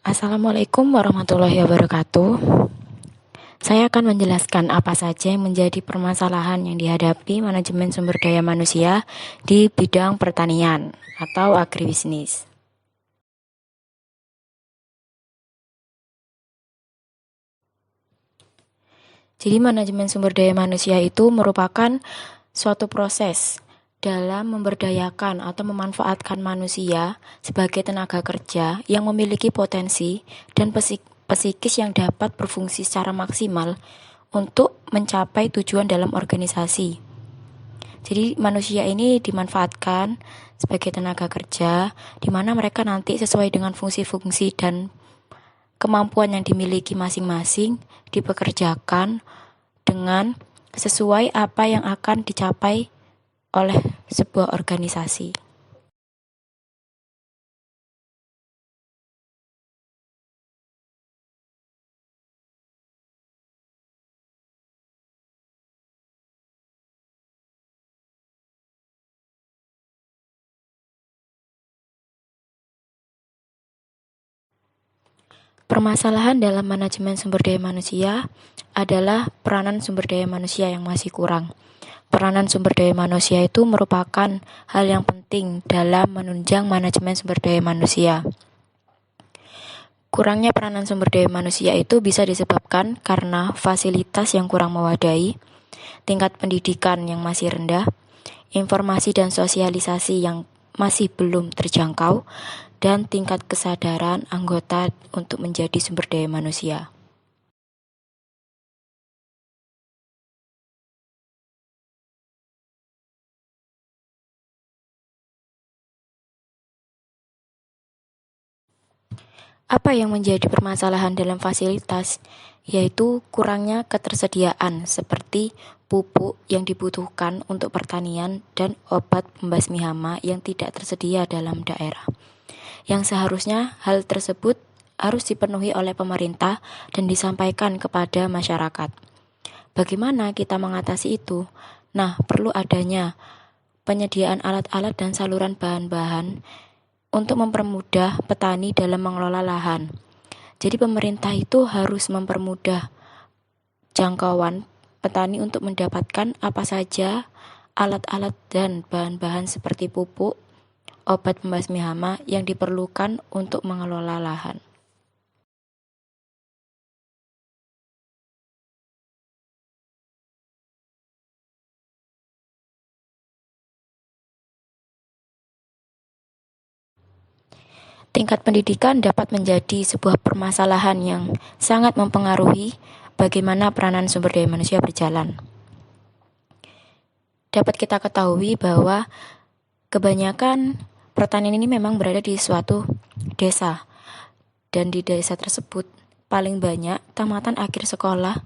Assalamualaikum warahmatullahi wabarakatuh. Saya akan menjelaskan apa saja yang menjadi permasalahan yang dihadapi manajemen sumber daya manusia di bidang pertanian atau agribisnis. Jadi manajemen sumber daya manusia itu merupakan suatu proses dalam memberdayakan atau memanfaatkan manusia sebagai tenaga kerja yang memiliki potensi dan psikis yang dapat berfungsi secara maksimal untuk mencapai tujuan dalam organisasi. Jadi manusia ini dimanfaatkan sebagai tenaga kerja, di mana mereka nanti sesuai dengan fungsi-fungsi dan kemampuan yang dimiliki masing-masing dipekerjakan dengan sesuai apa yang akan dicapai oleh sebuah organisasi. Permasalahan dalam manajemen sumber daya manusia adalah peranan sumber daya manusia yang masih kurang. Peranan sumber daya manusia itu merupakan hal yang penting dalam menunjang manajemen sumber daya manusia. Kurangnya peranan sumber daya manusia itu bisa disebabkan karena fasilitas yang kurang memadai, tingkat pendidikan yang masih rendah, informasi dan sosialisasi yang masih belum terjangkau, dan tingkat kesadaran anggota untuk menjadi sumber daya manusia. Apa yang menjadi permasalahan dalam fasilitas, yaitu kurangnya ketersediaan seperti pupuk yang dibutuhkan untuk pertanian dan obat pembasmi hama yang tidak tersedia dalam daerah. Yang seharusnya hal tersebut harus dipenuhi oleh pemerintah dan disampaikan kepada masyarakat. Bagaimana kita mengatasi itu? Nah, perlu adanya penyediaan alat-alat dan saluran bahan-bahan untuk mempermudah petani dalam mengelola lahan. Jadi pemerintah itu harus mempermudah jangkauan petani untuk mendapatkan apa saja alat-alat dan bahan-bahan seperti pupuk, obat pembasmi hama yang diperlukan untuk mengelola lahan. Tingkat pendidikan dapat menjadi sebuah permasalahan yang sangat mempengaruhi bagaimana peranan sumber daya manusia berjalan. Dapat kita ketahui bahwa kebanyakan pertanian ini memang berada di suatu desa, dan di desa tersebut paling banyak tamatan akhir sekolah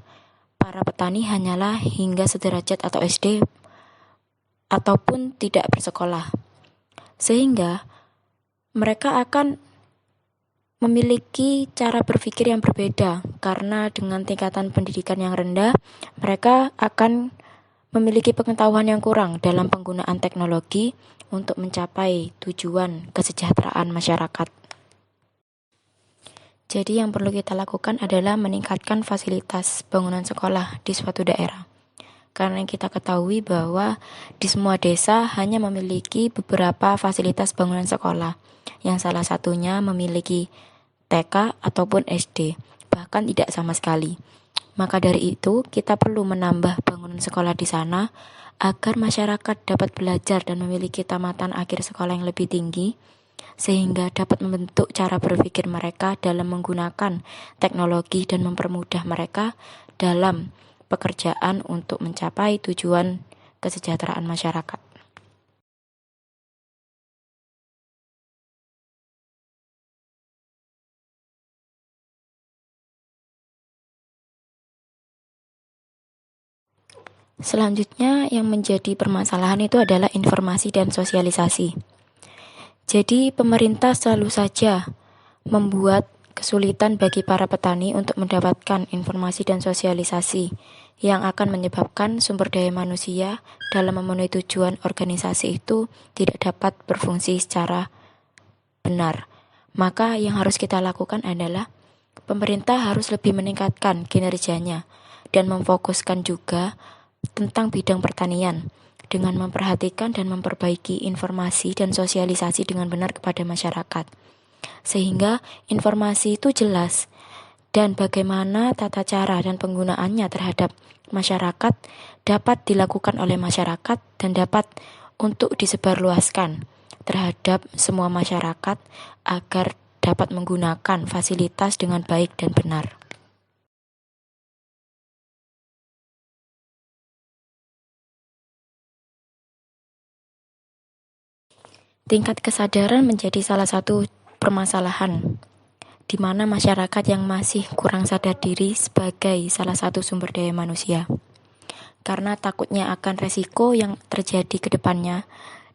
para petani hanyalah hingga sederajat atau SD ataupun tidak bersekolah, sehingga mereka akan memiliki cara berpikir yang berbeda karena dengan tingkatan pendidikan yang rendah, mereka akan memiliki pengetahuan yang kurang dalam penggunaan teknologi untuk mencapai tujuan kesejahteraan masyarakat. Jadi yang perlu kita lakukan adalah meningkatkan fasilitas bangunan sekolah di suatu daerah. Karena kita ketahui bahwa di semua desa hanya memiliki beberapa fasilitas bangunan sekolah, yang salah satunya memiliki TK ataupun SD, bahkan tidak sama sekali. Maka dari itu, kita perlu menambah bangunan sekolah di sana agar masyarakat dapat belajar dan memiliki tamatan akhir sekolah yang lebih tinggi, sehingga dapat membentuk cara berpikir mereka dalam menggunakan teknologi dan mempermudah mereka dalam pekerjaan untuk mencapai tujuan kesejahteraan masyarakat. Selanjutnya yang menjadi permasalahan itu adalah informasi dan sosialisasi. Jadi pemerintah selalu saja membuat kesulitan bagi para petani untuk mendapatkan informasi dan sosialisasi yang akan menyebabkan sumber daya manusia dalam memenuhi tujuan organisasi itu tidak dapat berfungsi secara benar. Maka yang harus kita lakukan adalah pemerintah harus lebih meningkatkan kinerjanya dan memfokuskan juga tentang bidang pertanian dengan memperhatikan dan memperbaiki informasi dan sosialisasi dengan benar kepada masyarakat. Sehingga informasi itu jelas dan bagaimana tata cara dan penggunaannya terhadap masyarakat dapat dilakukan oleh masyarakat dan dapat untuk disebarluaskan terhadap semua masyarakat agar dapat menggunakan fasilitas dengan baik dan benar. Tingkat kesadaran menjadi salah satu permasalahan di mana masyarakat yang masih kurang sadar diri sebagai salah satu sumber daya manusia. Karena takutnya akan resiko yang terjadi ke depannya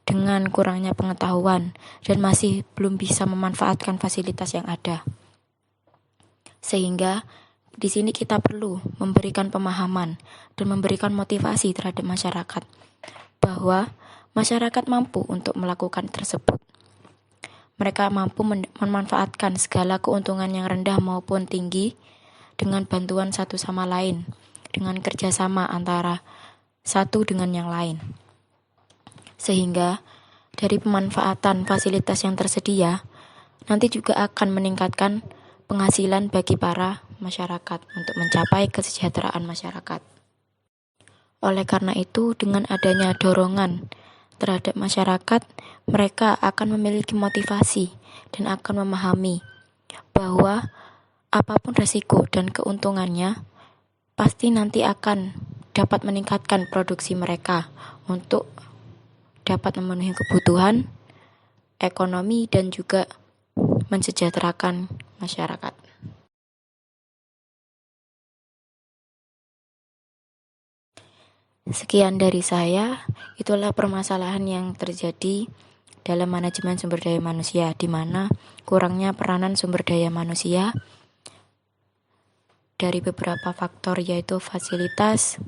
dengan kurangnya pengetahuan dan masih belum bisa memanfaatkan fasilitas yang ada. Sehingga di sini kita perlu memberikan pemahaman dan memberikan motivasi terhadap masyarakat bahwa masyarakat mampu untuk melakukan tersebut. Mereka mampu memanfaatkan segala keuntungan yang rendah maupun tinggi dengan bantuan satu sama lain, dengan kerjasama antara satu dengan yang lain. Sehingga dari pemanfaatan fasilitas yang tersedia, nanti juga akan meningkatkan penghasilan bagi para masyarakat untuk mencapai kesejahteraan masyarakat. Oleh karena itu, dengan adanya dorongan terhadap masyarakat, mereka akan memiliki motivasi dan akan memahami bahwa apapun resiko dan keuntungannya, pasti nanti akan dapat meningkatkan produksi mereka untuk dapat memenuhi kebutuhan ekonomi dan juga mensejahterakan masyarakat. Sekian dari saya, itulah permasalahan yang terjadi dalam manajemen sumber daya manusia, di mana kurangnya peranan sumber daya manusia dari beberapa faktor, yaitu fasilitas,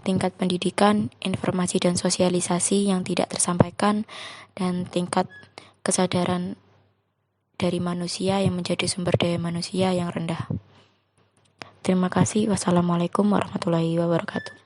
tingkat pendidikan, informasi dan sosialisasi yang tidak tersampaikan, dan tingkat kesadaran dari manusia yang menjadi sumber daya manusia yang rendah. Terima kasih. Wassalamualaikum warahmatullahi wabarakatuh.